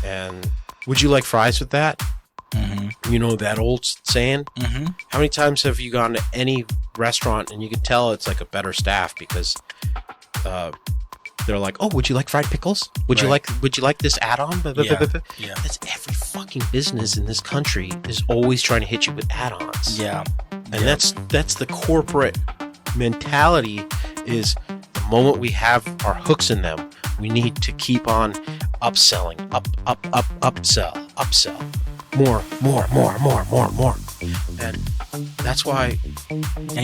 And would you like fries with that? Mm-hmm. You know that old saying? Mm-hmm. How many times have you gone to any restaurant and you could tell it's like a better staff because they're like, oh, would you like fried pickles? Would you like this add-on? Yeah. That's every fucking business in this country is always trying to hit you with add-ons. Yeah. And that's the corporate mentality is the moment we have our hooks in them, we need to keep on upselling, upsell. More. And that's why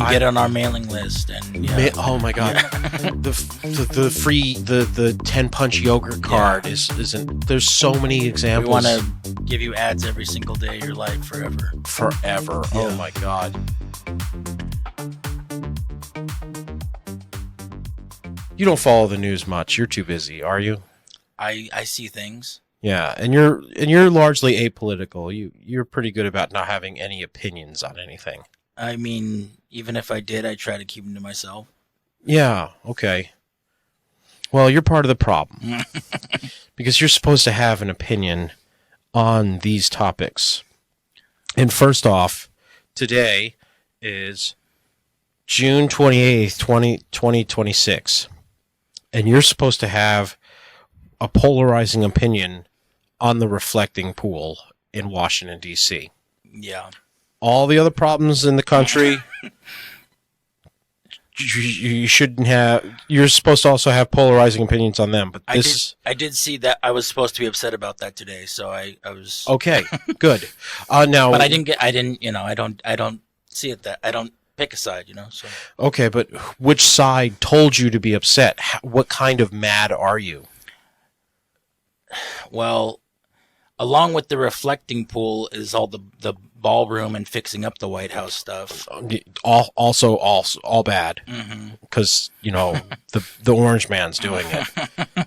get on our mailing list and oh my god. The free the 10-punch yogurt card isn't there's so many examples. We want to give you ads every single day of your life forever. Yeah. Oh my god. You don't follow the news much. You're too busy, are you? I see things. Yeah, and you're largely apolitical. You're pretty good about not having any opinions on anything. I mean, even if I did, I try to keep them to myself. Yeah, okay. Well, you're part of the problem. Because you're supposed to have an opinion on these topics. And first off, today is June 28th, 2026. And you're supposed to have a polarizing opinion on the reflecting pool in Washington, D.C. Yeah. All the other problems in the country, you shouldn't have. You're supposed to also have polarizing opinions on them. But I did see that. I was supposed to be upset about that today, so I was okay. Good. Now, but I don't see it that I don't pick a side. So okay. But which side told you to be upset? What kind of mad are you? Well, along with the reflecting pool is all the ballroom and fixing up the White House stuff. All bad. Because, the orange man's doing it.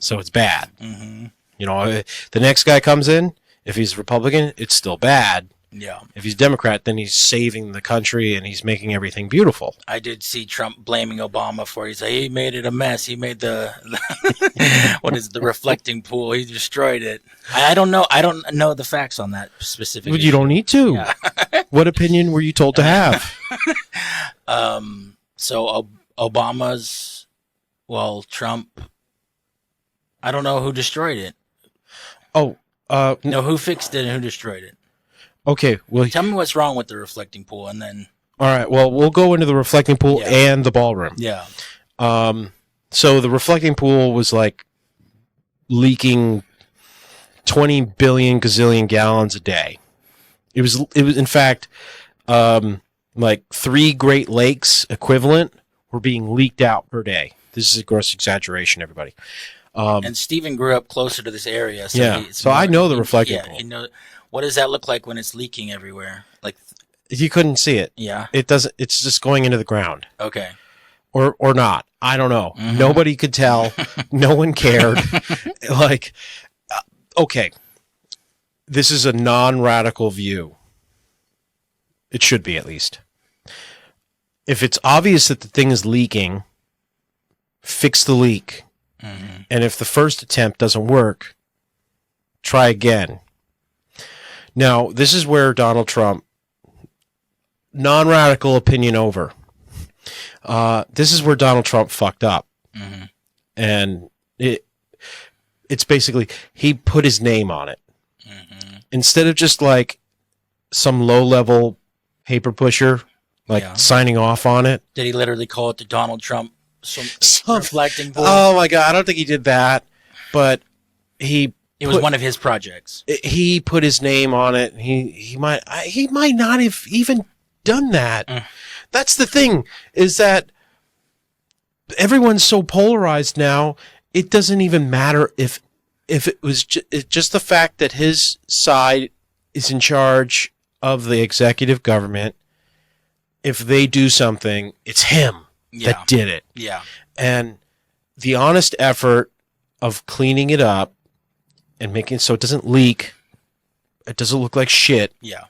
So it's bad. Mm-hmm. The next guy comes in, if he's Republican, it's still bad. Yeah. If he's Democrat, then he's saving the country and he's making everything beautiful. I did see Trump blaming Obama for he made it a mess. He made the reflecting pool. He destroyed it. I don't know. I don't know the facts on that specific issue. You don't need to. Yeah. What opinion were you told to have? So Obama's, Trump, I don't know who destroyed it. Oh, no, who fixed it and who destroyed it? Okay, well, tell me what's wrong with the reflecting pool, and then. All right, well, we'll go into the reflecting pool and the ballroom. Yeah. So the reflecting pool was like leaking 20 billion gazillion gallons a day. It was in fact like 3 Great Lakes equivalent were being leaked out per day. This is a gross exaggeration, everybody. And Steven grew up closer to this area, so I know the reflecting pool. What does that look like when it's leaking everywhere? Like you couldn't see it. Yeah. It doesn't. It's just going into the ground. Okay. Or not. I don't know. Mm-hmm. Nobody could tell. No one cared. Okay. This is a non-radical view. It should be, at least. If it's obvious that the thing is leaking, fix the leak. Mm-hmm. And if the first attempt doesn't work, try again. Now, this is where Donald Trump, non-radical opinion over. This is where Donald Trump fucked up. Mm-hmm. And it's basically, he put his name on it. Mm-hmm. Instead of just like some low-level paper pusher, signing off on it. Did he literally call it the Donald Trump reflecting pool? Oh my God, I don't think he did that. But it was one of his projects. He put his name on it. He might not have even done that. That's the thing, is that everyone's so polarized now. It doesn't even matter if it was just the fact that his side is in charge of the executive government. If they do something, it's him that did it. Yeah. And the honest effort of cleaning it up and making it so it doesn't leak, it doesn't look like shit. Yeah.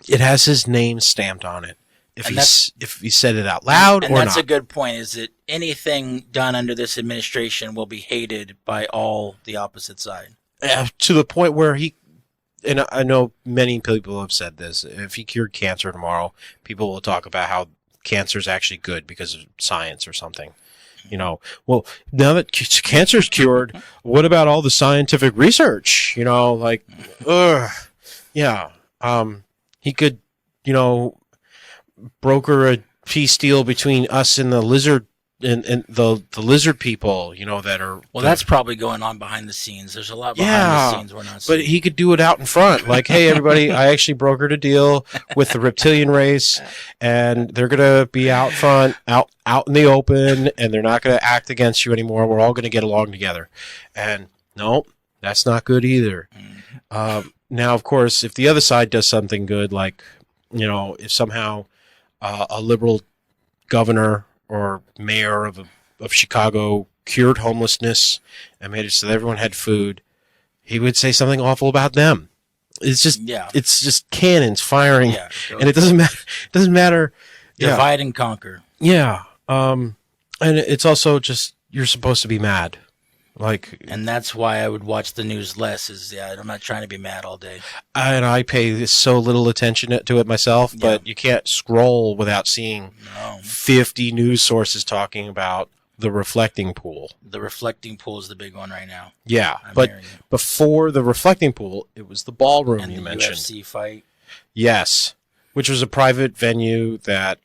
It has his name stamped on it. If he said it out loud or not. And that's a good point, is that anything done under this administration will be hated by all the opposite side. to the point where and I know many people have said this, if he cured cancer tomorrow, people will talk about how cancer is actually good because of science or something. Well, now that cancer's cured, what about all the scientific research? Yeah. He could, broker a peace deal between us and the lizard and the lizard people, that are. Well, that's probably going on behind the scenes. There's a lot behind the scenes we're not seeing. But he could do it out in front. Like, hey, everybody, I actually brokered a deal with the reptilian race, and they're going to be out front, out in the open, and they're not going to act against you anymore. We're all going to get along together. And no, that's not good either. Now, of course, if the other side does something good, like, if somehow a liberal governor or mayor of Chicago cured homelessness and made it so that everyone had food, he would say something awful about them. It's just cannons firing, and it doesn't matter. It doesn't matter. Divide and conquer. Yeah. And it's also just, you're supposed to be mad. And that's why I would watch the news less. I'm not trying to be mad all day. And I pay so little attention to it myself, but you can't scroll without seeing 50 news sources talking about the reflecting pool. The reflecting pool is the big one right now. Yeah, but before the reflecting pool, it was the ballroom and you the mentioned. UFC fight. Yes, which was a private venue that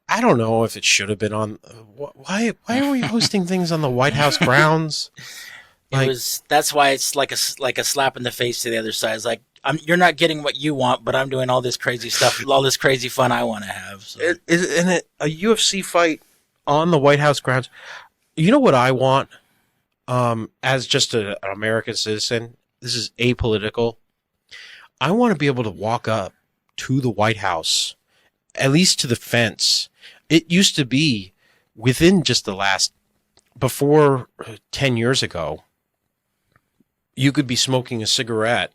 I don't know if it should have been on. Why are we hosting things on the White House grounds? That's why it's like a slap in the face to the other side. It's like, you're not getting what you want, but I'm doing all this crazy stuff, all this crazy fun I want to have. So. A UFC fight on the White House grounds. You know what I want? As just an American citizen, this is apolitical. I want to be able to walk up to the White House, at least to the fence. It used to be within just before 10 years ago, you could be smoking a cigarette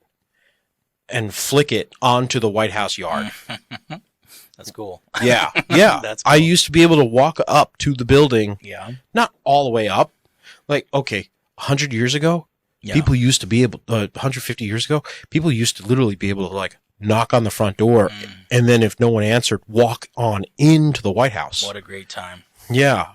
and flick it onto the White House yard. That's cool. Yeah. That's cool. I used to be able to walk up to the building. Yeah. Not all the way up. 100 years ago, people used to be able, 150 years ago, people used to literally be able to knock on the front door, and then if no one answered, walk on into the White House. What a great time. Yeah.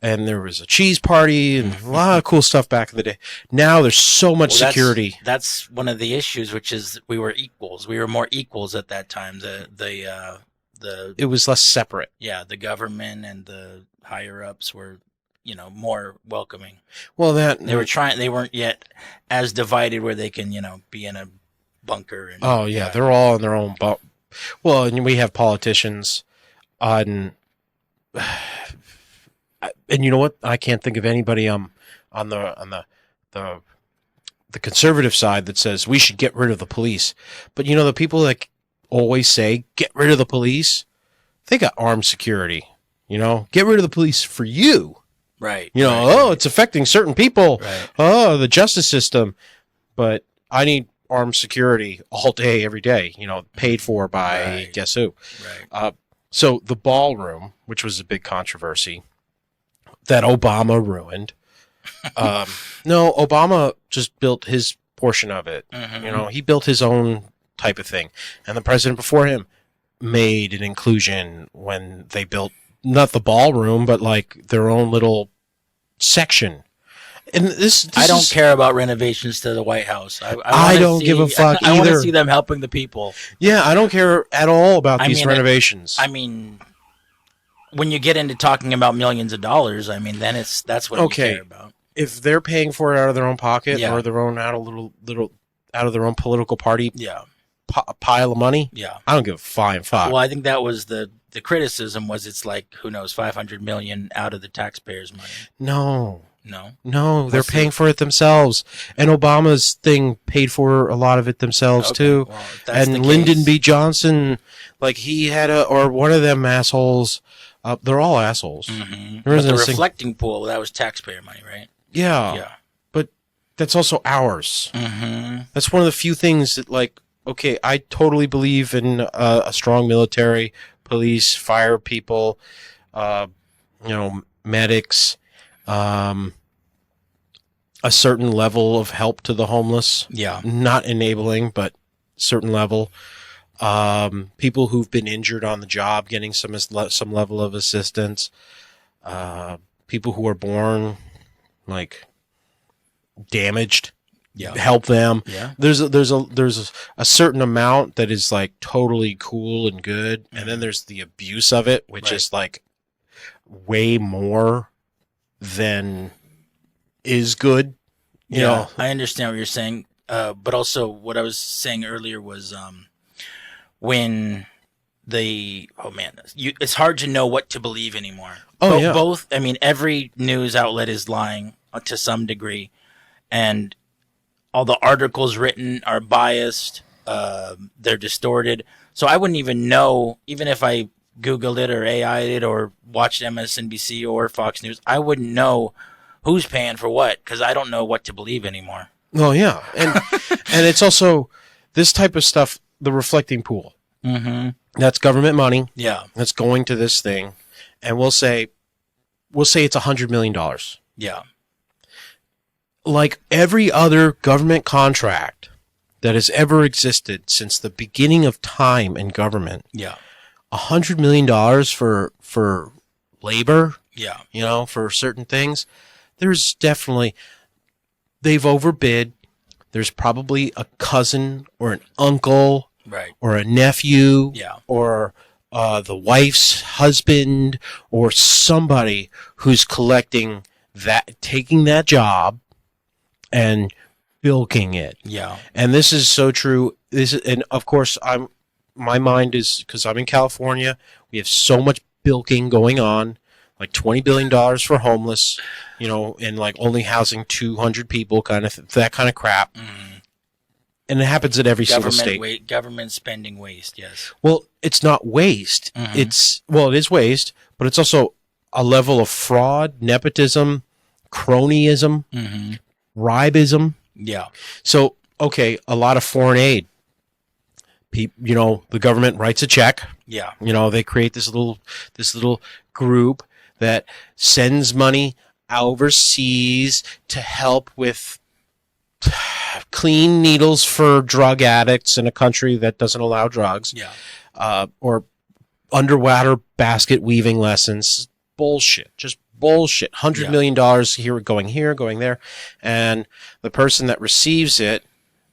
And there was a cheese party and a lot of cool stuff back in the day. Now there's so much security. That's one of the issues, which is we were equals. We were more equals at that time. It was less separate. Yeah, the government and the higher ups were, more welcoming. Well, they weren't yet as divided where they can, be in a bunker. And, they're all in their own Well, and we have politicians on, and you know what? I can't think of anybody on the conservative side that says we should get rid of the police. But the people that always say get rid of the police, they got armed security. Get rid of the police for you. Right. It's affecting certain people. Right. Oh, the justice system. But I need armed security all day, every day, paid for by guess who. Right. So the ballroom, which was a big controversy, that Obama ruined. No, Obama just built his portion of it. Mm-hmm. He built his own type of thing. And the president before him made an inclusion when they built not the ballroom, but their own little section. And this I don't care about renovations to the White House. I don't give a fuck either. I want to see them helping the people. Yeah, I don't care at all about these renovations. When you get into talking about millions of dollars, then that's what you care about. If they're paying for it out of their own pocket or their own out of their own political party pile of money, I don't give a flying fuck. Well, I think that was the criticism was it's who knows, $500 million out of the taxpayers' money. No, they're paying for it themselves. And Obama's thing paid for a lot of it themselves too. Well, and Lyndon B. Johnson, he had or one of them assholes. They're all assholes. Mm-hmm. But the reflecting pool, that was taxpayer money, right? Yeah. But that's also ours. Mm-hmm. That's one of the few things that I totally believe in a strong military, police, fire people, medics. a certain level of help to the homeless. Yeah. Not enabling, but certain level. People who've been injured on the job getting some level of assistance. People who are born like damaged, Yeah. help them. Yeah. There's a certain amount that is like totally cool and good, and then there's the abuse of it, which is like way more than is good. You know, I understand what you're saying, but also what I was saying earlier was when it's hard to know what to believe anymore. Both, I mean, every news outlet is lying to some degree, and all the articles written are biased. They're distorted. So I wouldn't even know, even if I Googled it or AI'd it or watched MSNBC or Fox News, I wouldn't know who's paying for what, because I don't know what to believe anymore. Well, yeah, and and it's also this type of stuff, the reflecting pool. Mm-hmm. That's government money. Yeah. That's going to this thing, and we'll say it's $100 million. Yeah. Like every other government contract that has ever existed since the beginning of time in government. Yeah. $100 million for labor. Yeah. You know, for certain things. There's definitely, they've overbid. There's probably a cousin or an uncle, right, or a nephew, yeah, or the wife's husband, or somebody who's collecting that, taking that job and bilking it. Yeah. And this is so true. And of course, my mind is, because I'm in California, we have so much bilking going on. Like $20 billion for homeless, you know, and like only housing 200 people, kind of that kind of crap. Mm. And it happens at every single state. Government spending waste, yes. Well, it's not waste. Mm-hmm. It is waste, but it's also a level of fraud, nepotism, cronyism, mm-hmm. bribism. Yeah. So, okay, a lot of foreign aid. You know, the government writes a check. Yeah. You know, they create this little group that sends money overseas to help with clean needles for drug addicts in a country that doesn't allow drugs. Yeah. Or underwater basket weaving lessons. Bullshit. Just bullshit. $100 million here, going there. And the person that receives it,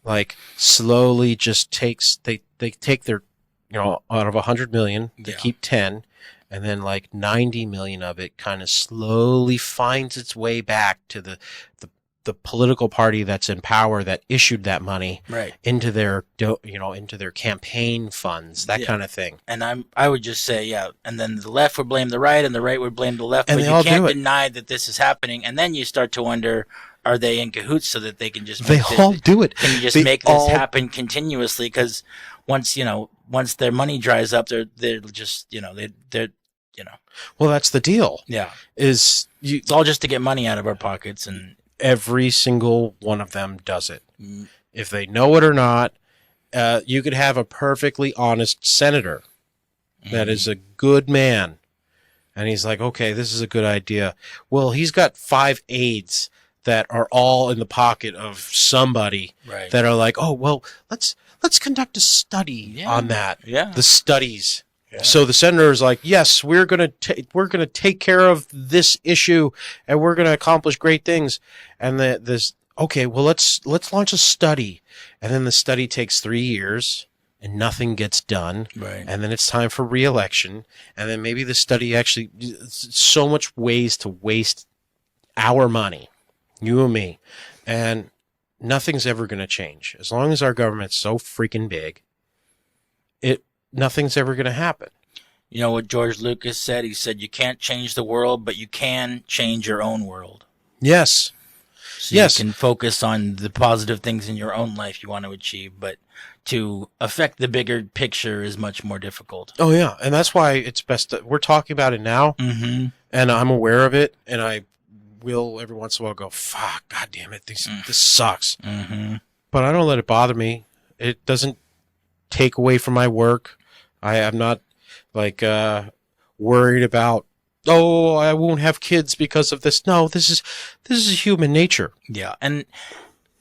like, slowly just takes, they take their, you know, out of 100 million, they keep 10. And then like 90 million of it kind of slowly finds its way back to the political party that's in power that issued that money, right, into their into their campaign funds, that kind of thing. And I would just say, yeah, and then the left would blame the right and the right would blame the left, and but you can't deny that this is happening. And then you start to wonder, are they in cahoots so that they can just do it? Can you just make this happen continuously? Because once their money dries up, they're just they're Well, that's the deal. Yeah, it's all just to get money out of our pockets, and every single one of them does it. If they know it or not. You could have a perfectly honest senator that is a good man, and he's like, okay, this is a good idea. Well, he's got 5 aides that are all in the pocket of somebody, right, that are like, oh, well, let's conduct a study on that. Yeah. The studies. Yeah. So the senator is like, yes, we're gonna take care of this issue, and we're gonna accomplish great things. And okay, well, let's launch a study, and then the study takes 3 years, and nothing gets done. Right. And then it's time for re-election, and then maybe the study actually, so much ways to waste our money, you and me, and nothing's ever gonna change as long as our government's so freaking big. Nothing's ever going to happen. You know what George Lucas said? He said, you can't change the world, but you can change your own world. Yes. So you can focus on the positive things in your own life you want to achieve, but to affect the bigger picture is much more difficult. Oh, yeah. And that's why it's best that we're talking about it now, mm-hmm. and I'm aware of it, and I will every once in a while go, fuck, God damn it, this sucks. Mm-hmm. But I don't let it bother me. It doesn't take away from my work. I'm not like worried about oh, I won't have kids because of this. No, this is human nature. Yeah, and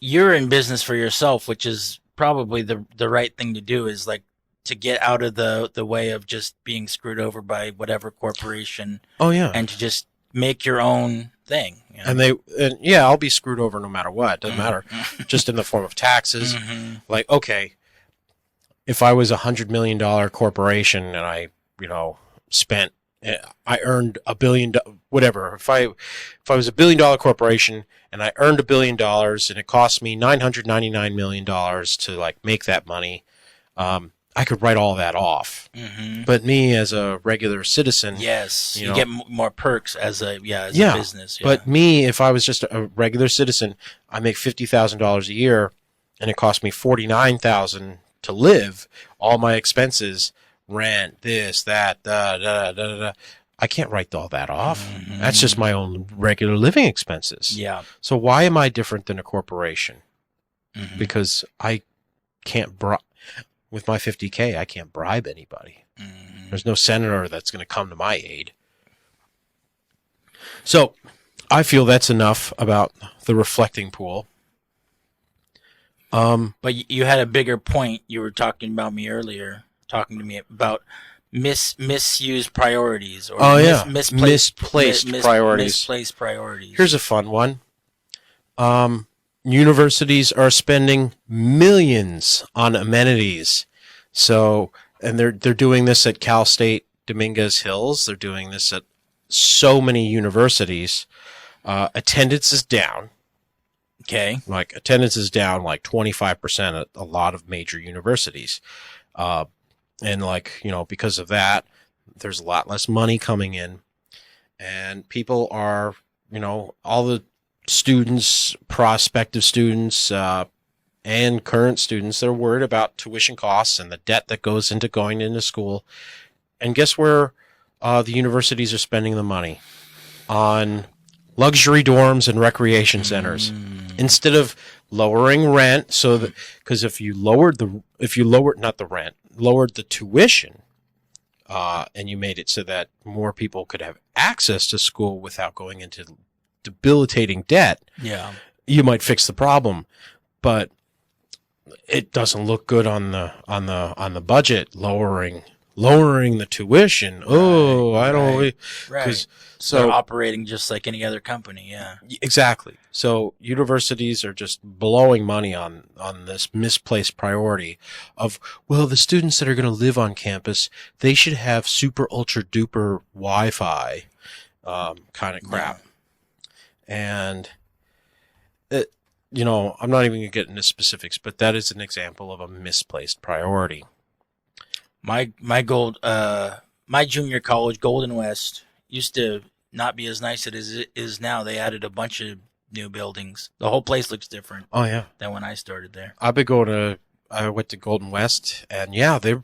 you're in business for yourself, which is probably the right thing to do, is like to get out of the way of just being screwed over by whatever corporation. Oh yeah, and to just make your own thing. You know? And yeah, I'll be screwed over no matter what. Doesn't matter. Just in the form of taxes. Like, okay, if I was $100 million corporation and I, I earned $1 billion, whatever. If I was $1 billion corporation and I earned $1 billion and it cost me $999 million to like make that money, I could write all that off. But me as a regular citizen, yes, you get more perks as a business. Yeah. But me, if I was just a regular citizen, I make $50,000 a year, and it cost me $49,000 to live. All my expenses, rent, this, that, I can't write all that off. That's just my own regular living expenses. Yeah. So why am I different than a corporation? Because I can't with my $50K, I can't bribe anybody. There's no senator that's going to come to my aid. So I feel that's enough about the reflecting pool. But you had a bigger point. You were talking about me earlier, talking to me about misused priorities. Or misplaced priorities. Misplaced priorities. Here's a fun one. Universities are spending millions on amenities. So, and they're doing this at Cal State Dominguez Hills. They're doing this at so many universities. Attendance is down. Okay. Like attendance is down like 25% at a lot of major universities. And like, because of that, there's a lot less money coming in, and people are, all the students, prospective students, and current students, they're worried about tuition costs and the debt that goes into going into school. And guess where the universities are spending the money? On luxury dorms and recreation centers. Instead of lowering rent, because if you lowered the tuition, and you made it so that more people could have access to school without going into debilitating debt, you might fix the problem. But it doesn't look good on the budget, lowering the tuition. Oh, I don't. Right. So they're operating just like any other company. Yeah. Exactly. So universities are just blowing money on this misplaced priority of, well, the students that are going to live on campus, they should have super ultra duper Wi-Fi, kind of crap. And I'm not even going to get into specifics, but that is an example of a misplaced priority. My junior college, Golden West, used to not be as nice as it is now. They added a bunch of new buildings. The whole place looks different. Oh yeah, than when I started there. I went to Golden West, and yeah, they're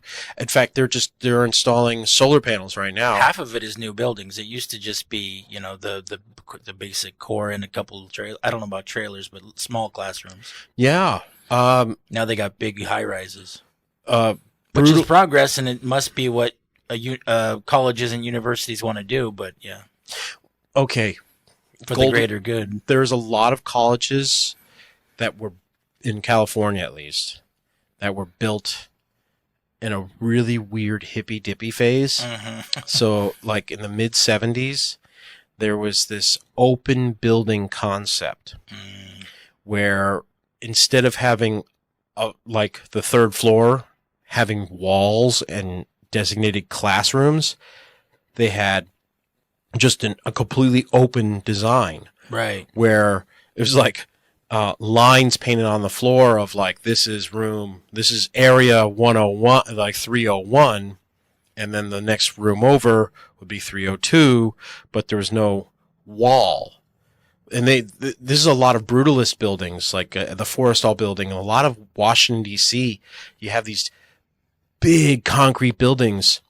installing solar panels right now. Half of it is new buildings. It used to just be, the basic core and a couple of I don't know about trailers, but small classrooms. Yeah. Now they got big high rises. Which is progress, and it must be what colleges and universities want to do. But yeah. Okay. For the greater good. There's a lot of colleges that were in California, at least, that were built in a really weird hippy dippy phase. So like in the mid 70s, there was this open building concept where instead of having like the third floor having walls and designated classrooms, they had just a completely open design. Right. Where it was like lines painted on the floor of like, this is area 101, like 301, and then the next room over would be 302, but there was no wall. And this is a lot of brutalist buildings, like the Forrestal building, and a lot of Washington, D.C. You have these big concrete buildings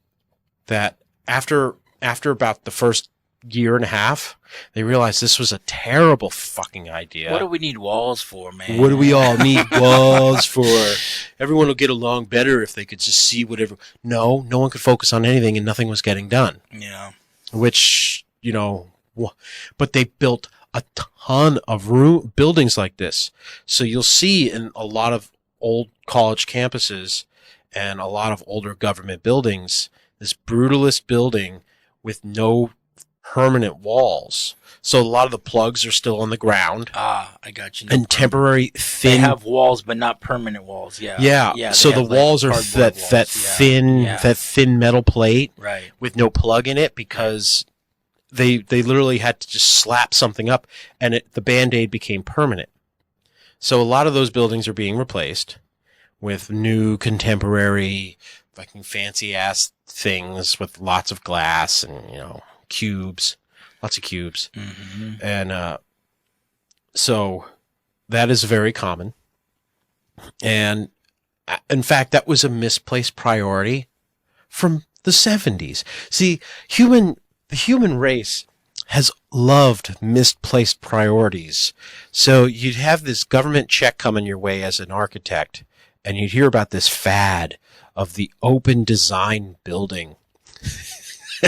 that after about the first year and a half, they realized this was a terrible fucking idea. What do we need walls for, man? What do we all need walls for? Everyone will get along better if they could just see whatever. No one could focus on anything, and nothing was getting done. Yeah. which, but they built a ton of buildings like this. So you'll see in a lot of old college campuses and a lot of older government buildings, this brutalist building with no permanent walls. So a lot of the plugs are still on the ground. Ah, I got you. And temporary thin. They have walls, but not permanent walls. Yeah. Yeah. So the walls are that thin metal plate, right, with no plug in it, because they literally had to just slap something up, and the Band-Aid became permanent. So a lot of those buildings are being replaced with new contemporary, fucking fancy ass things with lots of glass and cubes. Lots of cubes. Mm-hmm. And so that is very common. And in fact, that was a misplaced priority from the 70s. See, the human race has loved misplaced priorities. So you'd have this government check coming your way as an architect, and you'd hear about this fad of the open design building.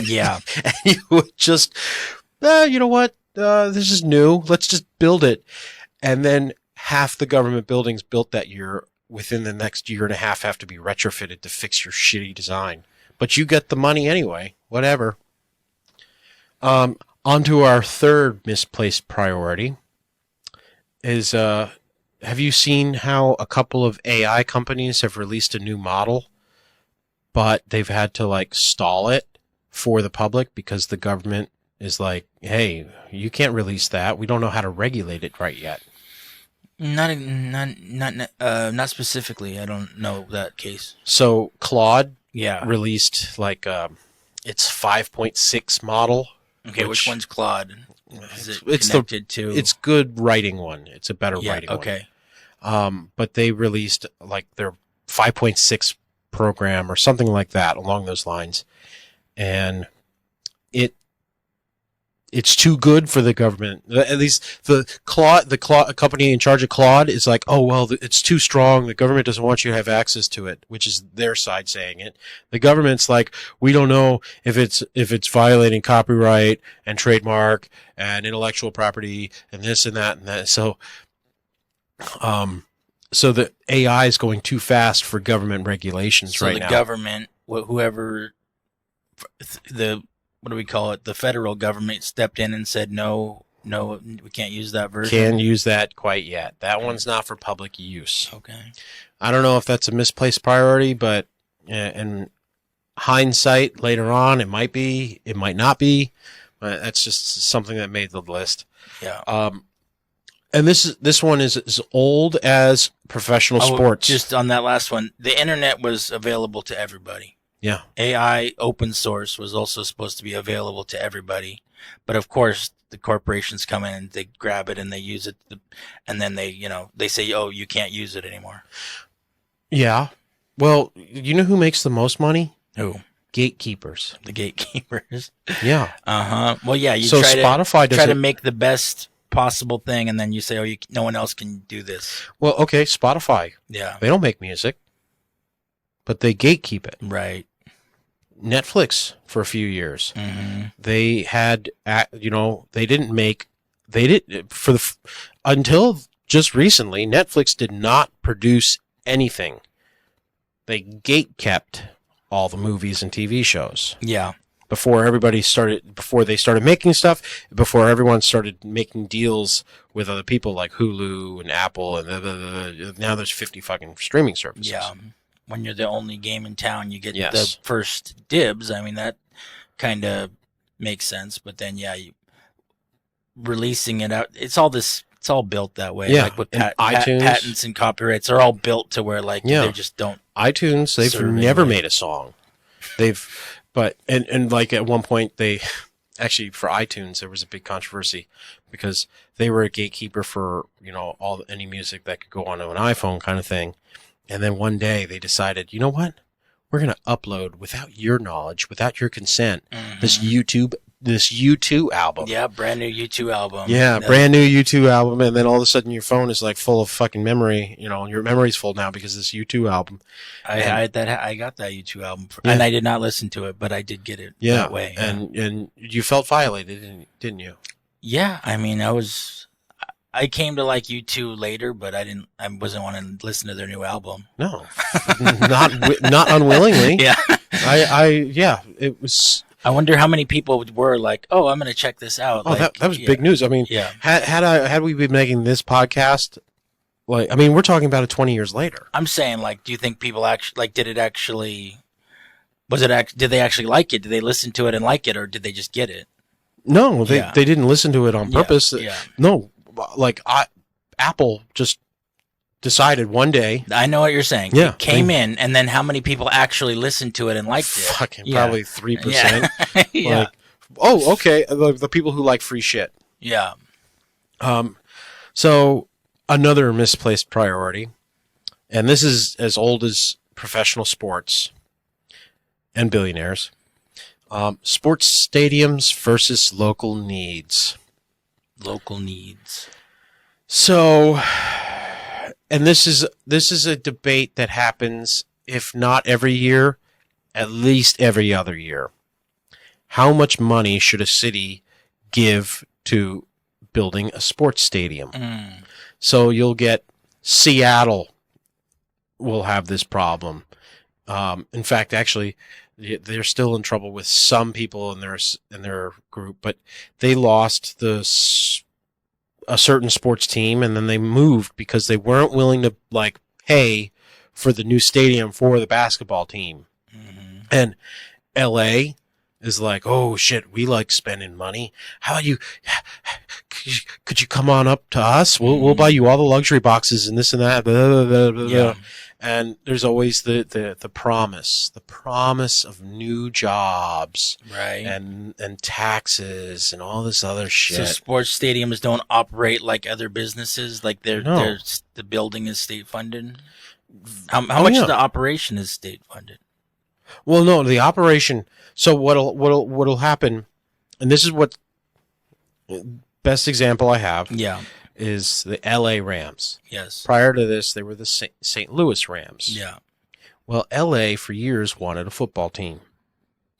Yeah. And you would just... you know what? This is new. Let's just build it. And then half the government buildings built that year within the next year and a half have to be retrofitted to fix your shitty design. But you get the money anyway. Whatever. On to our third misplaced priority is, have you seen how a couple of AI companies have released a new model, but they've had to stall it for the public because the government is like, hey, you can't release that. We don't know how to regulate it right yet. Not specifically. I don't know that case. So Claude, released its 5.6 model. Okay, which one's Claude? Is it it's connected to? It's good writing one. It's a better writing one. Okay. But they released their 5.6 program or something like that along those lines, and it's too good for the government. At least the Claude company in charge of Claude is like, oh, well, it's too strong. The government doesn't want you to have access to it, which is their side saying it. The government's like, we don't know if it's violating copyright and trademark and intellectual property and this and that and that. So the AI is going too fast for government regulations right now. So the government, whoever what do we call it? The federal government stepped in and said, no, we can't use that version. Can't use that quite yet. That one's not for public use. Okay. I don't know if that's a misplaced priority, but in hindsight, later on, it might be, it might not be. That's just something that made the list. Yeah. And this one is as old as professional sports. Just on that last one, the internet was available to everybody. Yeah. AI open source was also supposed to be available to everybody. But of course, the corporations come in and they grab it and they use it. And then they say, oh, you can't use it anymore. Yeah. Well, you know who makes the most money? Who? Gatekeepers. The gatekeepers. Yeah. Uh-huh. Well, yeah. You so try Spotify try to make the best possible thing, and then you say, oh, no one else can do this. Well, okay, Spotify. Yeah. They don't make music, but they gatekeep it. Right. Netflix for a few years. Mm-hmm. They had, until just recently, Netflix did not produce anything. They gatekept all the movies and TV shows. Yeah. Before they started making stuff, before everyone started making deals with other people like Hulu and Apple, and now there's 50 fucking streaming services. Yeah. When you're the only game in town, you get the first dibs. I mean, that kind of makes sense. But then, releasing it out, it's all built that way. Yeah. Like with iTunes, patents and copyrights are all built to where they just don't. iTunes, they've never made a song. And at one point actually for iTunes, there was a big controversy because they were a gatekeeper for, any music that could go onto an iPhone kind of thing. And then one day they decided, you know what? We're going to upload without your knowledge, without your consent, this YouTube this U2 album. Yeah, brand new U2 album. Yeah, brand new U2 album, and then all of a sudden your phone is like full of fucking memory. You know, your memory's full now because of this U2 album. I got that U2 album, and I did not listen to it, but I did get it that way. Yeah. And you felt violated, didn't you? Yeah, I mean, I came to like U2 later, but I wasn't wanting to listen to their new album. No, not unwillingly. Yeah, it was. I wonder how many people were like, "Oh, I'm going to check this out." Oh, like, that was big news. I mean, had we been making this podcast, like, I mean, we're talking about it 20 years later. I'm saying, like, do you think people actually like? Did they actually like it? Did they listen to it and like it, or did they just get it? No, they didn't listen to it on purpose. Yeah. No, like Apple just decided one day. I know what you're saying. Yeah, it came in, and then how many people actually listened to it and liked it? Fucking probably 3%. Yeah. Like, oh, okay, the people who like free shit. Yeah. So another misplaced priority, and this is as old as professional sports and billionaires. Sports stadiums versus local needs. Local needs. So, and this is a debate that happens, if not every year, at least every other year. How much money should a city give to building a sports stadium? So you'll get Seattle will have this problem. In fact, actually, they're still in trouble with some people in their group, but they lost a certain sports team, and then they moved because they weren't willing to like pay for the new stadium for the basketball team. And LA is like, oh shit, we like spending money. How about you? Could you come on up to us? We'll buy you all the luxury boxes and this and that. Blah, blah, blah, blah. And there's always the promise of new jobs, right? And taxes and all this other shit. So sports stadiums don't operate like other businesses. Like the building is state funded. How much of the operation is state funded? Well, no, the operation. So what'll happen, and this is what best example I have. Yeah. Is the LA Rams. Yes. Prior to this, they were the St. Louis Rams. Yeah. Well, LA for years wanted a football team,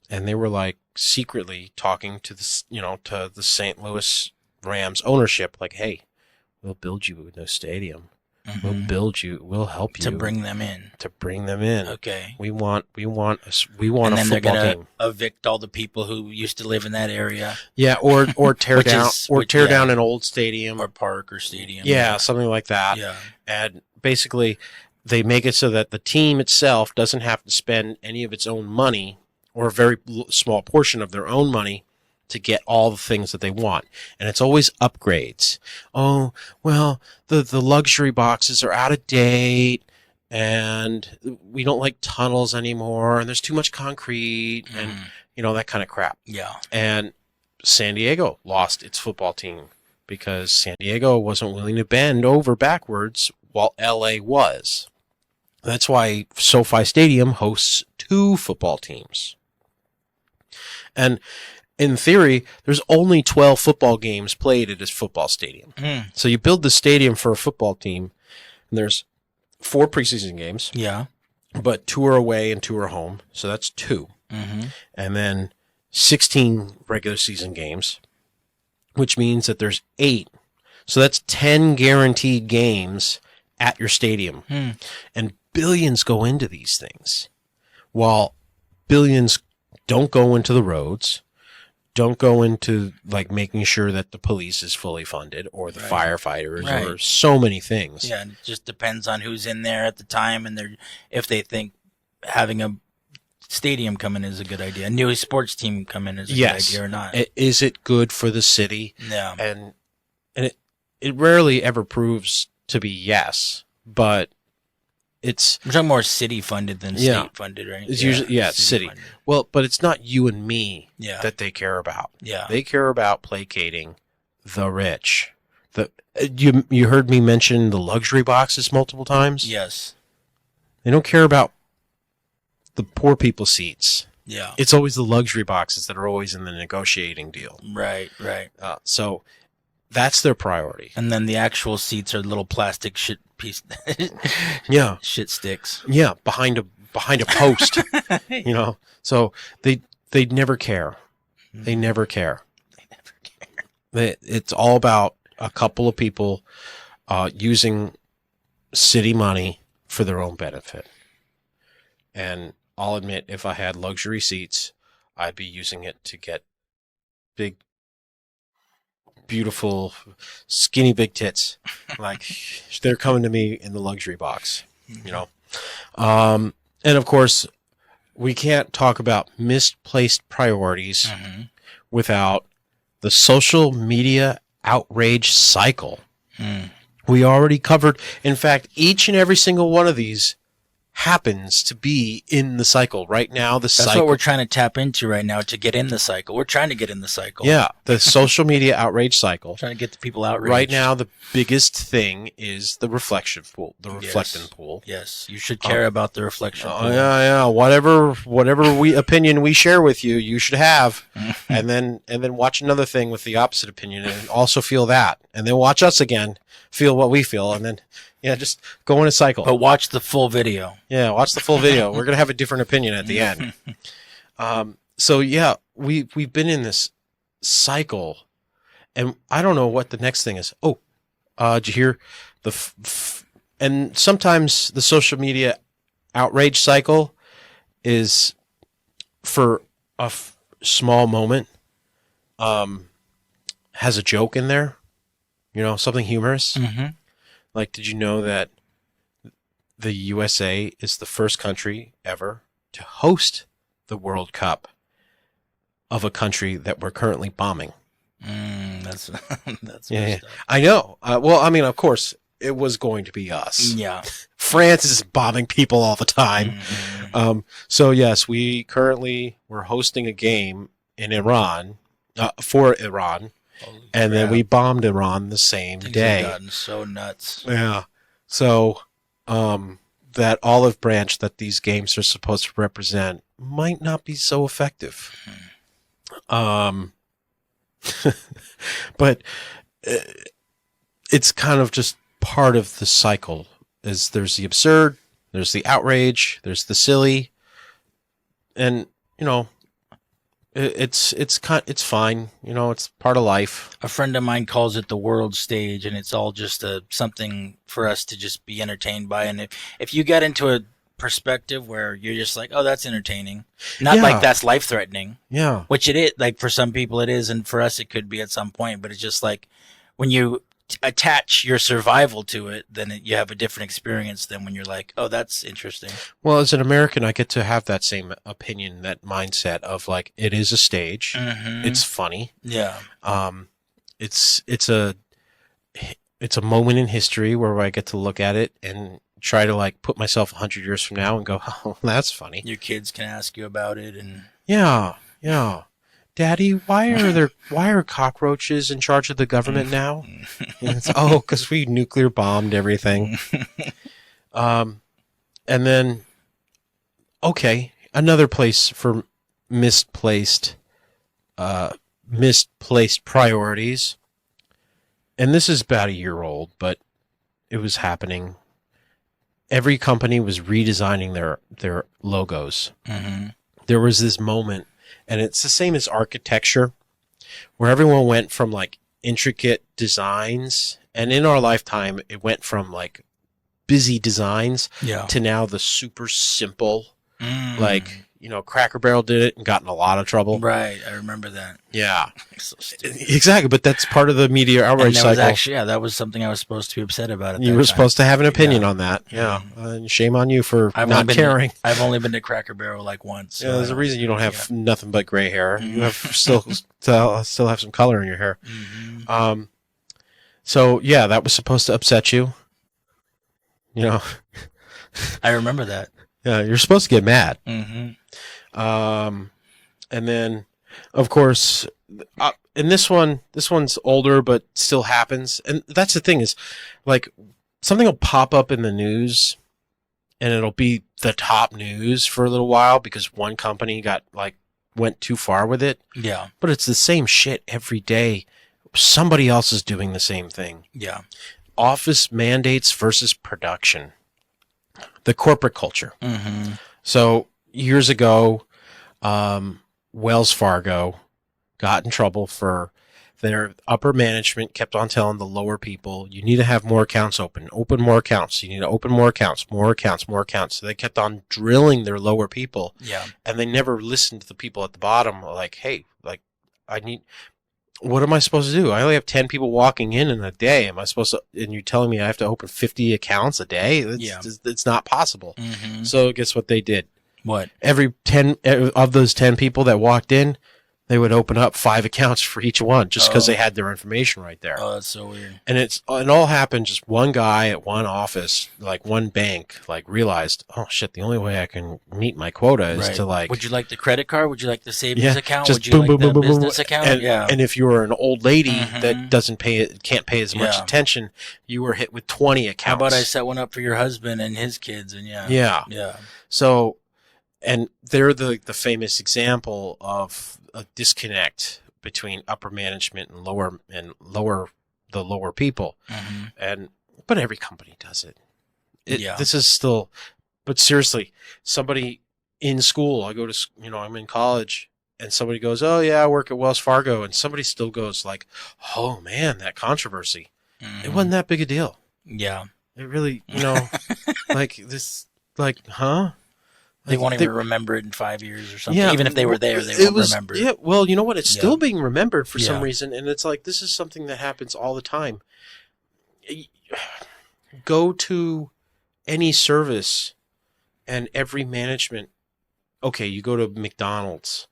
and they were like secretly talking to the St. Louis Rams ownership, like, "Hey, we'll build you a new stadium. We'll help you to bring them in. Okay. We want a football team. And then they're gonna evict all the people who used to live in that area. Yeah, or tear down an old stadium or park or stadium. Yeah, something like that. Yeah. And basically, they make it so that the team itself doesn't have to spend any of its own money or a very small portion of their own money to get all the things that they want. And it's always upgrades. Oh, well, the luxury boxes are out of date, and we don't like tunnels anymore, and there's too much concrete, and that kind of crap. Yeah. And San Diego lost its football team because San Diego wasn't willing to bend over backwards while LA was. That's why SoFi Stadium hosts 2 football teams. And in theory, there's only 12 football games played at this football stadium. So you build the stadium for a football team, and there's 4 preseason games. Yeah. But 2 are away and 2 are home. So that's 2. And then 16 regular season games, which means that there's 8. So that's 10 guaranteed games at your stadium. And billions go into these things, while billions don't go into the roads, don't go into like making sure that the police is fully funded or the firefighters or so many things. Yeah, and it just depends on who's in there at the time, and if they think having a stadium come in is a good idea, a new sports team come in is a good idea or not. Is it good for the city? Yeah. And it rarely ever proves to be yes, but it's... We're talking more city funded than state funded, right? It's usually, city. Funded. Well, but it's not you and me that they care about. Yeah. They care about placating the rich. You heard me mention the luxury boxes multiple times? Yes. They don't care about the poor people's seats. Yeah. It's always the luxury boxes that are always in the negotiating deal. Right. So that's their priority. And then the actual seats are little plastic shit piece. Yeah. Shit sticks. Yeah. Behind a post, so they never care. They never care. It's all about a couple of people using city money for their own benefit. And I'll admit, if I had luxury seats, I'd be using it to get big, beautiful, skinny, big tits. Like, they're coming to me in the luxury box, And of course, we can't talk about misplaced priorities without the social media outrage cycle. We already covered, in fact, each and every single one of these happens to be in the cycle right now. That's what we're trying to tap into right now, to get in the cycle. We're trying to get in the cycle. Yeah, the social media outrage cycle. Trying to get the people outraged. Right now, the biggest thing is the reflection pool, the reflecting pool. Yes, you should care about the reflection pool. Yeah. Whatever opinion we share with you, you should have, and then watch another thing with the opposite opinion, and also feel that, and then watch us again, feel what we feel, and then. Yeah, just go in a cycle. But watch the full video. Yeah, watch the full video. We're going to have a different opinion at the end. So, yeah, we've been in this cycle, and I don't know what the next thing is. Oh, did you hear and sometimes the social media outrage cycle is for a small moment, has a joke in there, something humorous. Like, did you know that the USA is the first country ever to host the World Cup of a country that we're currently bombing? That's yeah. I know. Well, I mean, of course, it was going to be us. Yeah. France is bombing people all the time. So, yes, we're hosting a game in Iran, for Iran. And then we bombed Iran the same day. Things have gotten so nuts. Yeah. So, that olive branch that these games are supposed to represent might not be so effective. But it's kind of just part of the cycle. There's the absurd, there's the outrage, there's the silly, and it's fine. It's part of life. A friend of mine calls it the world stage, and it's all just something for us to just be entertained by. And if you get into a perspective where you're just like, oh, that's entertaining, not like that's life threatening. Yeah. Which it is. Like, for some people it is, and for us it could be at some point. But it's just like when you attach your survival to it, then you have a different experience than when you're like, oh, that's interesting. Well, as an American, I get to have that same opinion, that mindset of like, it is a stage. It's funny. Yeah. It's a moment in history where I get to look at it and try to like put myself 100 years from now and go, oh, that's funny. Your kids can ask you about it, and yeah. Daddy, why are cockroaches in charge of the government now? Because we nuclear bombed everything. And then, okay, another place for misplaced priorities. And this is about a year old, but it was happening. Every company was redesigning their logos. There was this moment. And it's the same as architecture, where everyone went from like intricate designs, and in our lifetime, it went from like busy designs to now the super simple, like, Cracker Barrel did it and got in a lot of trouble. Right, I remember that. Yeah, so stupid. Exactly. But that's part of the media outrage cycle. That was something I was supposed to be upset about. You were supposed to have an opinion on that. Yeah, and shame on you for not caring. I've only been to Cracker Barrel like once. So there's a reason you don't have nothing but gray hair. You have still have some color in your hair. So yeah, that was supposed to upset you. I remember that. Yeah, you're supposed to get mad. And then, of course, and this one's older, but still happens. And that's the thing is, like, something will pop up in the news, and it'll be the top news for a little while because one company went too far with it. Yeah. But it's the same shit every day. Somebody else is doing the same thing. Yeah. Office mandates versus production. The corporate culture. Mm-hmm. So years ago, Wells Fargo got in trouble for their upper management kept on telling the lower people, you need to have more accounts open more accounts. You need to open more accounts. So they kept on drilling their lower people. Yeah. And they never listened to the people at the bottom. Like, hey, what am I supposed to do? I only have 10 people walking in a day. Am I supposed to, and you're telling me I have to open 50 accounts a day? It's not possible. Mm-hmm. So guess what they did? What? Every 10 of those 10 people that walked in, they would open up 5 accounts for each one just because they had their information right there. Oh, that's so weird. And it all happened. Just one guy at one office, like one bank, realized, oh shit, the only way I can meet my quota is to Would you like the credit card? Would you like the savings account? Just Would you like the business account? And, yeah. And if you were an old lady that can't pay as much attention, you were hit with 20 accounts. How about I set one up for your husband and his kids? And yeah. So, and they're the famous example of a disconnect between upper management and the lower people. Mm-hmm. But every company does it. This is still, but seriously, somebody in school, I'm in college, and somebody goes, oh yeah, I work at Wells Fargo, and somebody still goes like, oh man, that controversy. Mm-hmm. It wasn't that big a deal. Yeah. It really, huh? They won't even remember it in 5 years or something. Even if they were there, they won't remember it. Yeah, well, you know what? It's still being remembered for some reason, and it's like, this is something that happens all the time. Go to any service, and every management, okay, you go to McDonald's,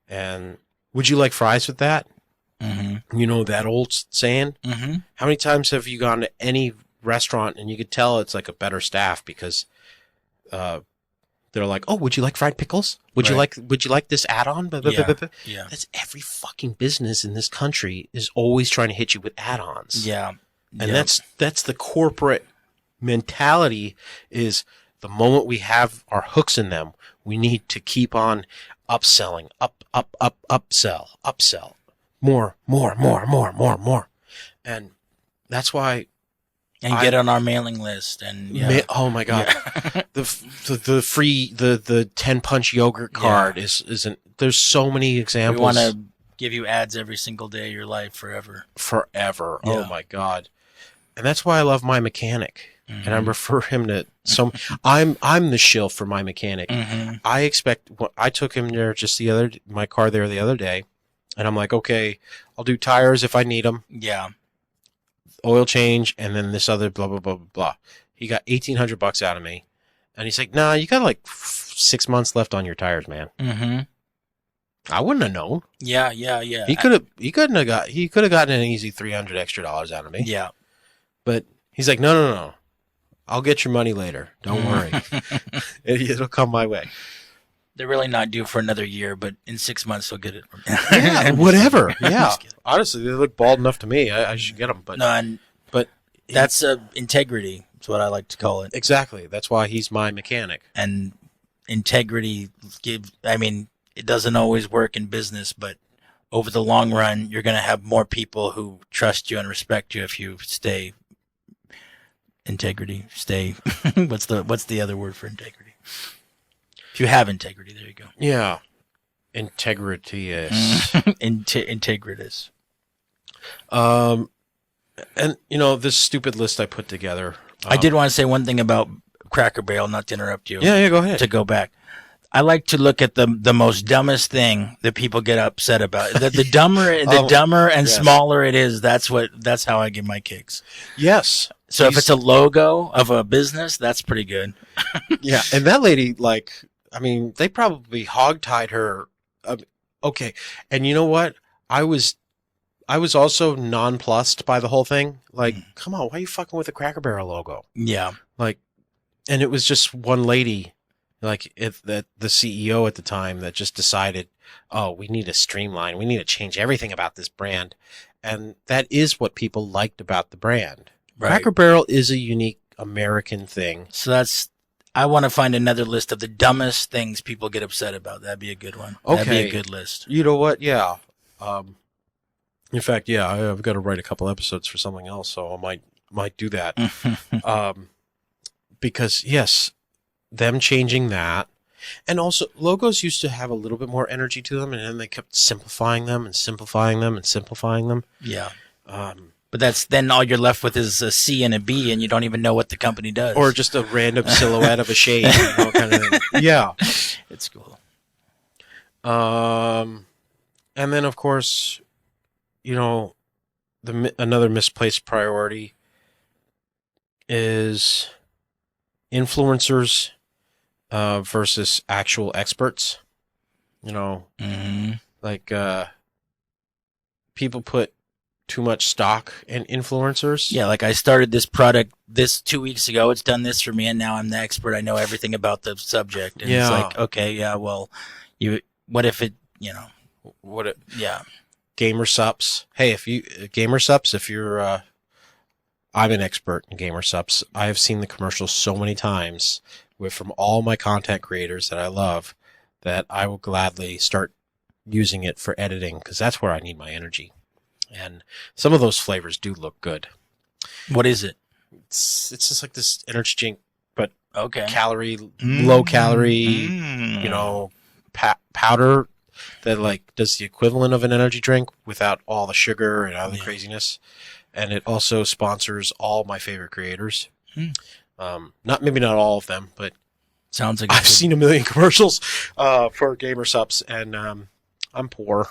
and would you like fries with that? Mm-hmm. You know that old saying? Mm-hmm. How many times have you gone to any restaurant, and you could tell it's like a better staff because they're like, oh, would you like fried pickles? Would you like this add-on? Yeah. That's every fucking business in this country is always trying to hit you with add-ons. Yeah. And that's the corporate mentality is the moment we have our hooks in them, we need to keep on upselling, upsell, more. And that's why get on our mailing list and oh my god, the free the 10-punch yogurt card isn't. There's so many examples. We want to give you ads every single day of your life forever. Yeah. Oh my god, and that's why I love my mechanic, and I refer him to some. I'm the shill for my mechanic. Mm-hmm. I took him there my car there the other day, and I'm like, okay, I'll do tires if I need them. Yeah. Oil change, and then this other blah blah blah blah blah. He got $1,800 out of me, and he's like, "Nah, you got like 6 months left on your tires, man." Mm-hmm. I wouldn't have known. Yeah. He could have gotten an easy $300 extra out of me. Yeah, but he's like, "No, I'll get your money later. Don't worry, it'll come my way." They're really not due for another year, but in 6 months they'll get it. Yeah, whatever. Yeah, honestly, they look bald enough to me. I should get them, but but that's integrity. That's what I like to call it. Exactly. That's why he's my mechanic. And integrity it doesn't always work in business, but over the long run, you're going to have more people who trust you and respect you if you stay integrity. What's the other word for integrity? If you have integrity, there you go. Yeah. Integritous. Integritous. And, this stupid list I put together. I did want to say one thing about Cracker Barrel, not to interrupt you. Yeah, go ahead. To go back. I like to look at the most dumbest thing that people get upset about. The dumber and smaller it is, that's how I get my kicks. Yes. So if it's a logo of a business, that's pretty good. Yeah, and that lady, they probably hogtied her. Okay, and you know what? I was also nonplussed by the whole thing. Come on, why are you fucking with the Cracker Barrel logo? Yeah. And it was just one lady, the CEO at the time that just decided, oh, we need to streamline. We need to change everything about this brand. And that is what people liked about the brand. Right. Cracker Barrel is a unique American thing. So I want to find another list of the dumbest things people get upset about. That'd be a good one. Okay. That'd be a good list. You know what? Yeah. In fact, yeah, I've got to write a couple episodes for something else, so I might do that. Because yes, them changing that, and also logos used to have a little bit more energy to them, and then they kept simplifying them and simplifying them and simplifying them. Yeah. But then all you're left with is a C and a B, and you don't even know what the company does. Or just a random silhouette of a shade, kind of thing. Yeah. It's cool. And then, of course, another misplaced priority is influencers versus actual experts. Like people put too much stock in influencers. Yeah, like I started this product 2 weeks ago. It's done this for me, and now I'm the expert. I know everything about the subject. And it's like, okay, yeah, well, what if it, yeah. Gamer subs. Hey, if you're, I'm an expert in gamer subs. I have seen the commercials so many times from all my content creators that I love that I will gladly start using it for editing because that's where I need my energy. And some of those flavors do look good. What is it? It's just like this energy drink, but low calorie, powder that like does the equivalent of an energy drink without all the sugar and all the craziness. And it also sponsors all my favorite creators. Not all of them, but sounds like I've seen a million commercials for gamer subs, and I'm poor.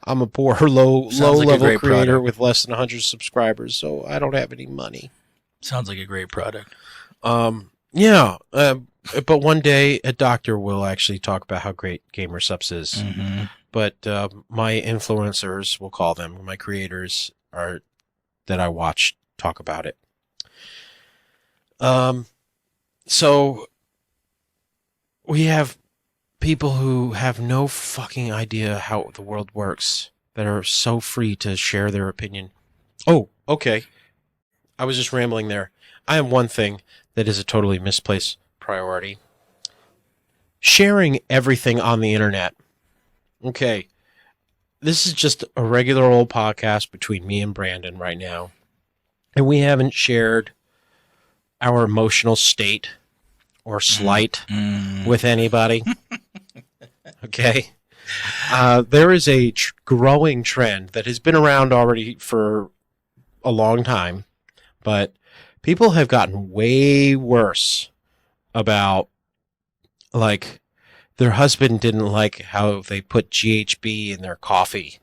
I'm a poor, low level creator with less than 100 subscribers, so I don't have any money. Sounds like a great product. Yeah, but one day a doctor will actually talk about how great Gamer Subs is. Mm-hmm. But my influencers, we'll call them, my creators that I watch talk about it. So we have people who have no fucking idea how the world works that are so free to share their opinion. Oh, okay. I was just rambling there. I have one thing that is a totally misplaced priority. Sharing everything on the internet. Okay. This is just a regular old podcast between me and Brandon right now. And we haven't shared our emotional state or slight with anybody. Okay. There is a growing trend that has been around already for a long time, but people have gotten way worse about, like, their husband didn't like how they put GHB in their coffee.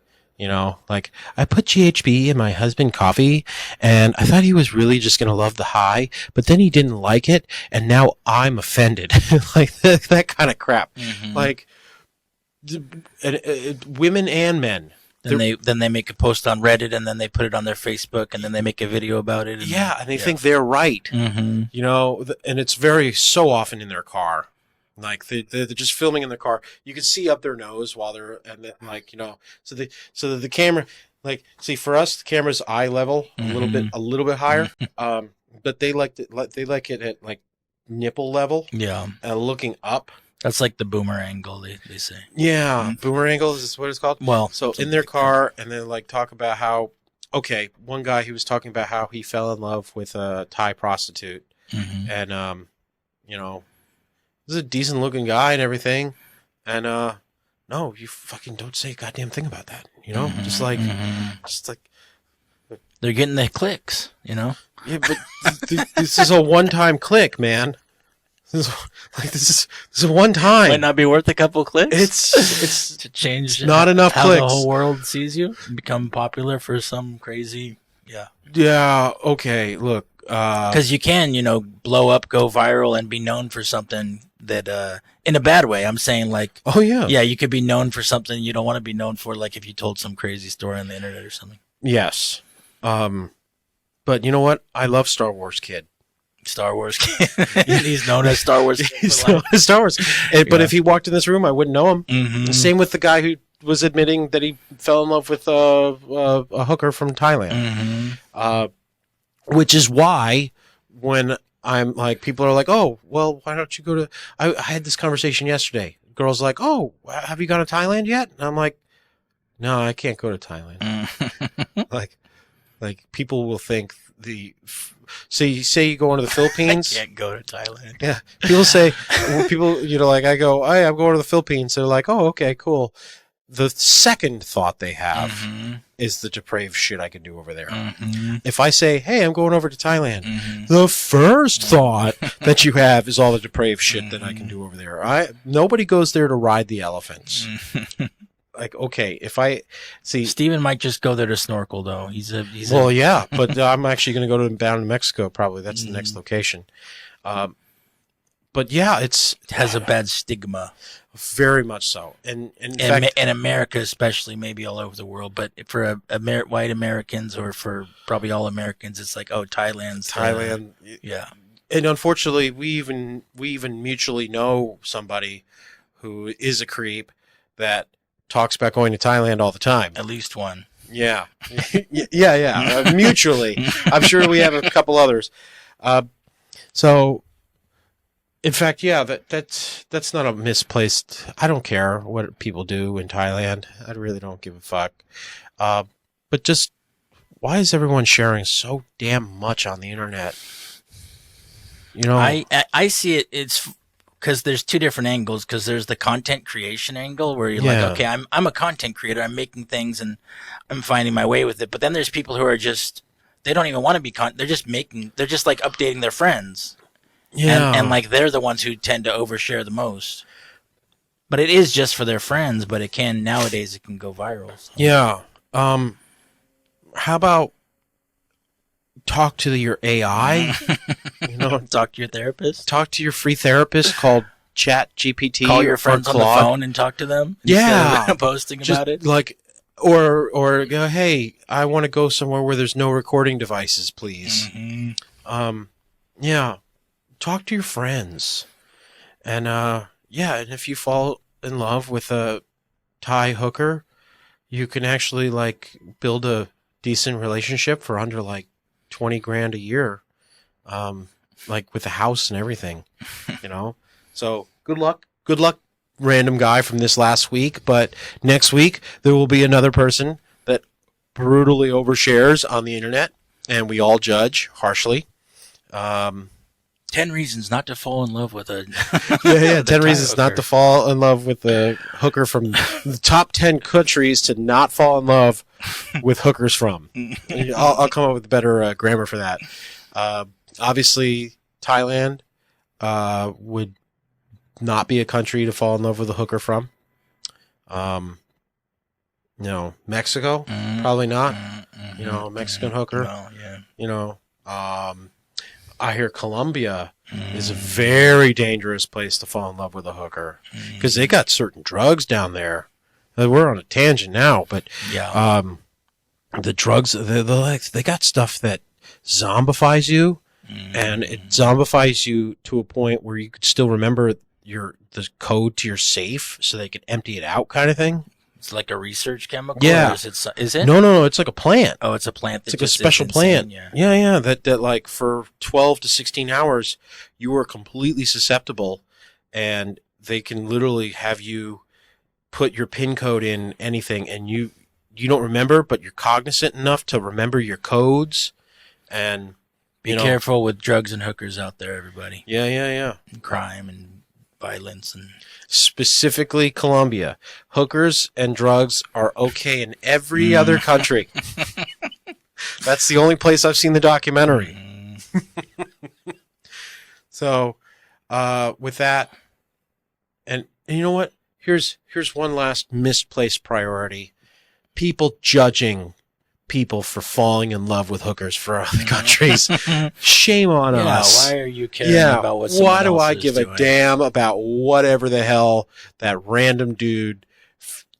Like, I put GHB in my husband's coffee, and I thought he was really just going to love the high, but then he didn't like it, and now I'm offended. Like, that kind of crap. Mm-hmm. Like, women and men. Then they make a post on Reddit, and then they put it on their Facebook, and then they make a video about it. And they think they're right. Mm-hmm. And it's so often in their car. Like they're just filming in their car. You can see up their nose while they're, and then, like, so that the camera, like, see, for us the camera's eye level a little bit higher. But they like it at like nipple level. Yeah. And looking up. That's like the boomer angle, they say. Yeah, boomer angle is what it's called. Well, so in their car, and then like talk about how, okay, one guy, he was talking about how he fell in love with a Thai prostitute, and this is a decent looking guy and everything, and no, you fucking don't say a goddamn thing about that, just like they're getting the clicks, Yeah, but this is a one-time click, man. This is a one time. Might not be worth a couple clicks. It's to change not enough how clicks. The whole world sees you and become popular for some crazy. Yeah. Okay. Look. Because you can, blow up, go viral, and be known for something that, in a bad way. I'm saying, like. Oh yeah. Yeah, you could be known for something you don't want to be known for, like if you told some crazy story on the internet or something. Yes. But you know what? I love Star Wars Kid. Star Wars Kid. He's known as Star Wars Kid. He's known as Star Wars. But if he walked in this room, I wouldn't know him. Mm-hmm. Same with the guy who was admitting that he fell in love with a hooker from Thailand. Mm-hmm. Which is why when I'm like, people are like, oh, well, why don't you go to, I had this conversation yesterday. Girls like, oh, have you gone to Thailand yet? And I'm like, no, I can't go to Thailand. Like people will think say you go into the Philippines. I can't go to Thailand. Yeah. People say, like I go, hey, I'm going to the Philippines. They're like, oh, okay, cool. The second thought they have is the depraved shit I can do over there. If I say, hey, I'm going over to Thailand, the first thought that you have is all the depraved shit that I can do over there. Nobody goes there to ride the elephants. Like, okay, if I see Steven might just go there to snorkel, though. Yeah, but I'm actually going to go down to Mexico. Probably that's the next location. But yeah, it has a bad stigma, very much so, and in fact, in America, especially, maybe all over the world. But for white Americans, or for probably all Americans, it's like, oh, Thailand, yeah. And unfortunately, we even mutually know somebody who is a creep that talks about going to Thailand all the time. At least one. Yeah. Yeah. Mutually. I'm sure we have a couple others. So, in fact, yeah, that's not a misplaced, I don't care what people do in Thailand. I really don't give a fuck. But just, why is everyone sharing so damn much on the internet? You know? I see it's because there's two different angles. Because there's the content creation angle where you're like, okay, I'm a content creator. I'm making things and I'm finding my way with it. But then there's people who are just, they don't even want to be they're just like updating their friends. Yeah. And like they're the ones who tend to overshare the most. But it is just for their friends. But nowadays it can go viral. So. Yeah. How about talk to your AI? Talk to your therapist. Talk to your free therapist called ChatGPT. Call your friends on the phone and talk to them. Yeah, of posting about it. Like, or go, hey, I want to go somewhere where there's no recording devices, please. Yeah, talk to your friends, and and if you fall in love with a Thai hooker, you can actually like build a decent relationship for under like $20,000 a year, like with a house and everything, So good luck, random guy from this last week. But next week there will be another person that brutally overshares on the internet, and we all judge harshly. 10 reasons not to fall in love with a 10 reasons not to fall in love with a hooker from the top 10 countries to not fall in love with hookers from. I'll come up with better grammar for that. Obviously, Thailand would not be a country to fall in love with a hooker from. Mexico, probably not. Mexican hooker. Well, yeah. I hear Colombia is a very dangerous place to fall in love with a hooker because they got certain drugs down there. We're on a tangent now, but the drugs, they got stuff that zombifies you, and it zombifies you to a point where you could still remember the code to your safe, so they could empty it out, kind of thing. It's like a research chemical? Yeah. Is it? No, it's like a plant. Oh, it's a plant. It's like a special plant. Yeah. That like for 12 to 16 hours, you are completely susceptible, and they can literally have you put your PIN code in anything, and you don't remember, but you're cognizant enough to remember your codes. And be careful with drugs and hookers out there, everybody. Yeah. And crime and violence and specifically Colombia. Hookers and drugs are okay in every other country. That's the only place I've seen the documentary. So, with that, and you know what? Here's one last misplaced priority. People judging people for falling in love with hookers for other countries. Shame on us. Why are you caring about what someone why do else I is give doing? a damn about whatever the hell that random dude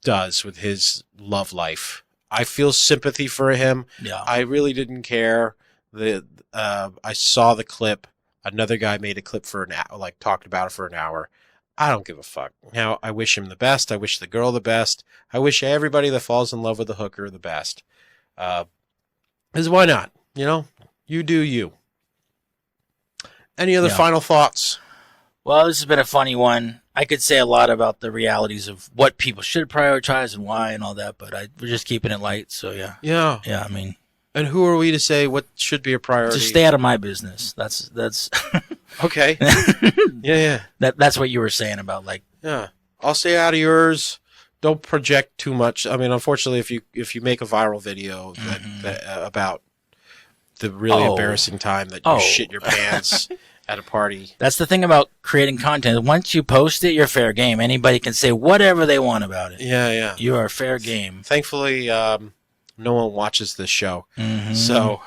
does with his love life? I feel sympathy for him. Yeah. I really didn't care. I saw the clip. Another guy made a clip for an hour, like talked about it for an hour. I don't give a fuck. Now, I wish him the best. I wish the girl the best. I wish everybody that falls in love with a hooker the best. Because why not? You do you. Any other final thoughts? Well, this has been a funny one. I could say a lot about the realities of what people should prioritize and why and all that, but we're just keeping it light. So yeah. Yeah. Yeah. I mean, and who are we to say what should be a priority? Just stay out of my business. That's okay. Yeah. That's what you were saying about like. Yeah. I'll stay out of yours. Don't project too much. I mean, unfortunately, if you make a viral video that about the really embarrassing time that you shit your pants at a party. That's the thing about creating content. Once you post it, you're fair game. Anybody can say whatever they want about it. Yeah. You are fair game. Thankfully, no one watches this show, so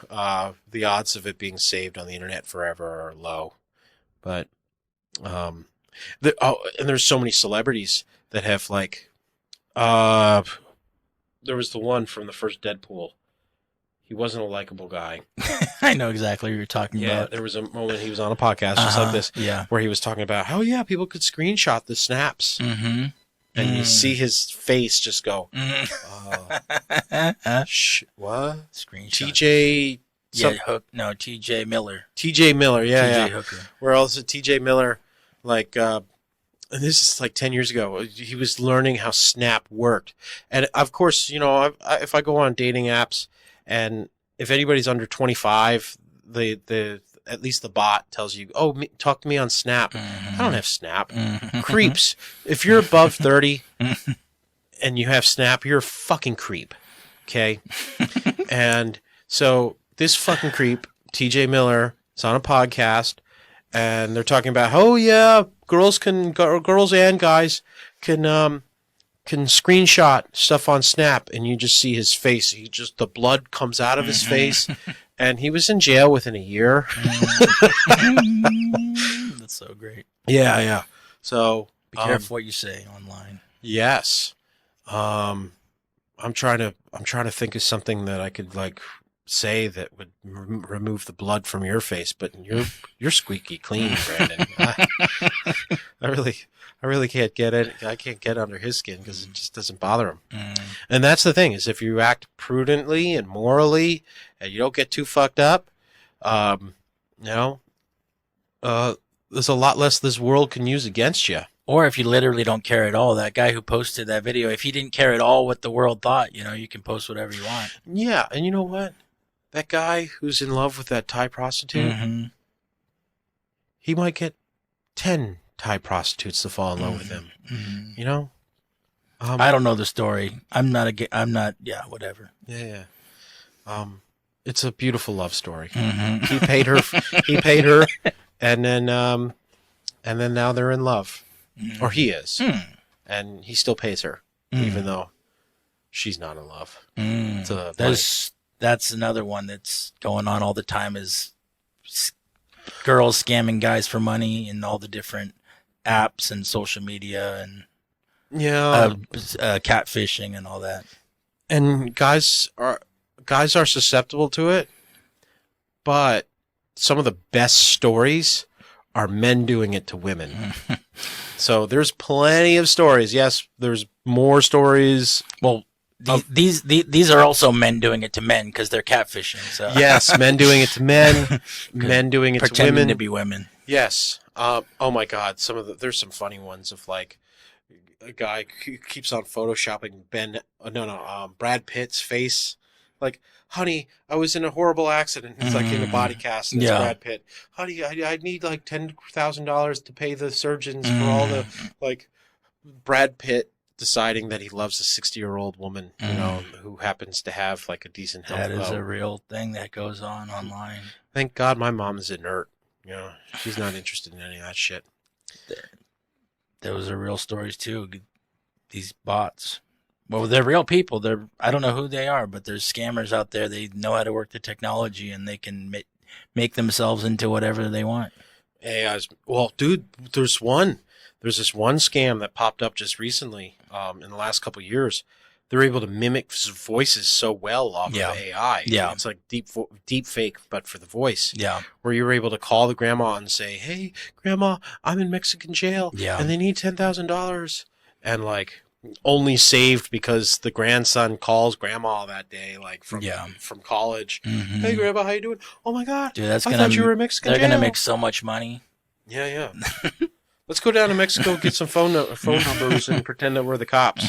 the odds of it being saved on the internet forever are low. But and there's so many celebrities that have like, there was the one from the first Deadpool. He wasn't a likable guy. I know exactly what you're talking about. Yeah, there was a moment he was on a podcast just like this, where he was talking about how people could screenshot the snaps, and you see his face just go, what? Screenshot. TJ. TJ Miller. TJ Miller, TJ Hooker. Where else is TJ Miller? Like, and this is like 10 years ago. He was learning how Snap worked, and of course, if I go on dating apps. And if anybody's under 25, the at least the bot tells you, talk to me on Snap. I don't have Snap. Creeps. If you're above 30 and you have Snap, you're a fucking creep. Okay? And so this fucking creep, TJ Miller, is on a podcast, and they're talking about, girls and guys can screenshot stuff on Snap, and you just see his face. The blood comes out of his face, and he was in jail within a year. That's so great. Yeah. So be careful what you say online. Yes. I'm trying to think of something that I could like say that would remove the blood from your face, but you're squeaky clean, Brandon. I really can't get it. I can't get under his skin because it just doesn't bother him. And that's the thing, is if you act prudently and morally and you don't get too fucked up, there's a lot less this world can use against you. Or if you literally don't care at all, that guy who posted that video, if he didn't care at all what the world thought, you can post whatever you want. Yeah, and you know what? That guy who's in love with that Thai prostitute, he might get 10 Thai prostitutes to fall in love with him. I don't know the story. I'm not, whatever. Yeah. It's a beautiful love story. He paid her, and then now they're in love. Or he is. And he still pays her, even though she's not in love. That's another one that's going on all the time, is girls scamming guys for money and all the different apps and social media and catfishing and all that. And guys are susceptible to it, but some of the best stories are men doing it to women. So there's plenty of stories. Yes, there's more stories. Well, these are also men doing it to men because they're catfishing. So. Yes, men doing it to men, men doing it to women. Pretending to be women. Yes. Oh my God. There's some funny ones of like a guy who keeps on photoshopping Brad Pitt's face. Like, honey, I was in a horrible accident. He's like in a body cast. And it's Brad Pitt. Honey, I need like $10,000 to pay the surgeons for all the like. Brad Pitt deciding that he loves a 60-year-old woman, who happens to have like a decent health. That is a real thing that goes on online. Thank God my mom is inert. She's not interested in any of that shit. Those are real stories too. These bots. Well, they're real people. I don't know who they are, but there's scammers out there. They know how to work the technology, and they can make themselves into whatever they want. Well, dude, there's this one scam that popped up just recently, in the last couple of years. They're able to mimic voices so well off of AI. Yeah. It's like deep fake, but for the voice. Yeah. Where you're able to call the grandma and say, "Hey, grandma, I'm in Mexican jail. Yeah. And they need $10,000. And like, only saved because the grandson calls grandma that day, like from college. Mm-hmm. Hey, grandma, how you doing? Oh my God, dude, I thought you were in Mexican They're jail. gonna make so much money. Yeah. Let's go down to Mexico, get some phone numbers, and pretend that we're the cops.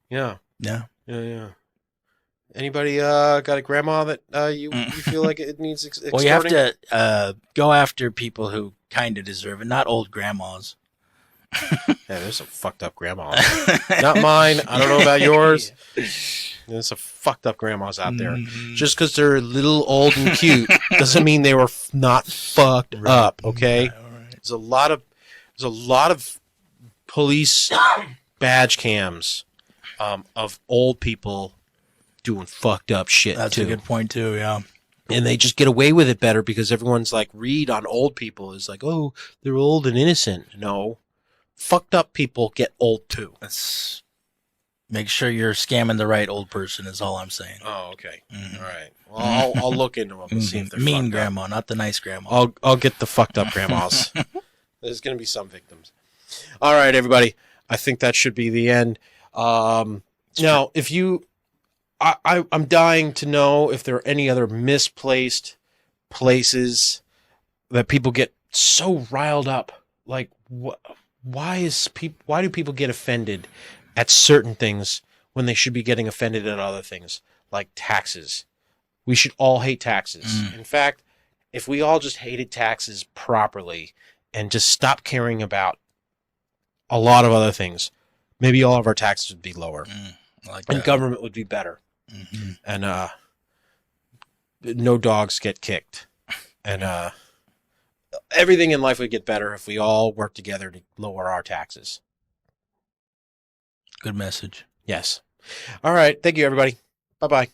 Yeah. Anybody got a grandma that you feel like it needs extorting? Well, you have to go after people who kind of deserve it, not old grandmas. Yeah, there's some fucked up grandmas. Not mine. I don't know about yours. There's some fucked up grandmas out there. Mm-hmm. Just because they're a little old and cute doesn't mean they were not fucked up. Okay. Right. There's a lot of police badge cams of old people doing fucked up shit. That's a good point too. Yeah. And they just get away with it better because everyone's like, read on old people is like, oh, they're old and innocent. No. Fucked up people get old too. Make sure you're scamming the right old person is all I'm saying. Oh, okay. Mm-hmm. All right. Well, I'll look into them and see if they're mean fucked grandma, up. not the nice grandma. I'll get the fucked up grandmas. There's going to be some victims. All right, everybody. I think that should be the end. Now, if you, I'm dying to know if there are any other misplaced places that people get so riled up. Like, why do people get offended at certain things when they should be getting offended at other things, like taxes? We should all hate taxes. In fact, if we all just hated taxes properly and just stop caring about a lot of other things, maybe all of our taxes would be lower, and government would be better, and no dogs get kicked, and everything in life would get better if we all work together to lower our taxes. Good message. Yes. All right. Thank you, everybody. Bye-bye.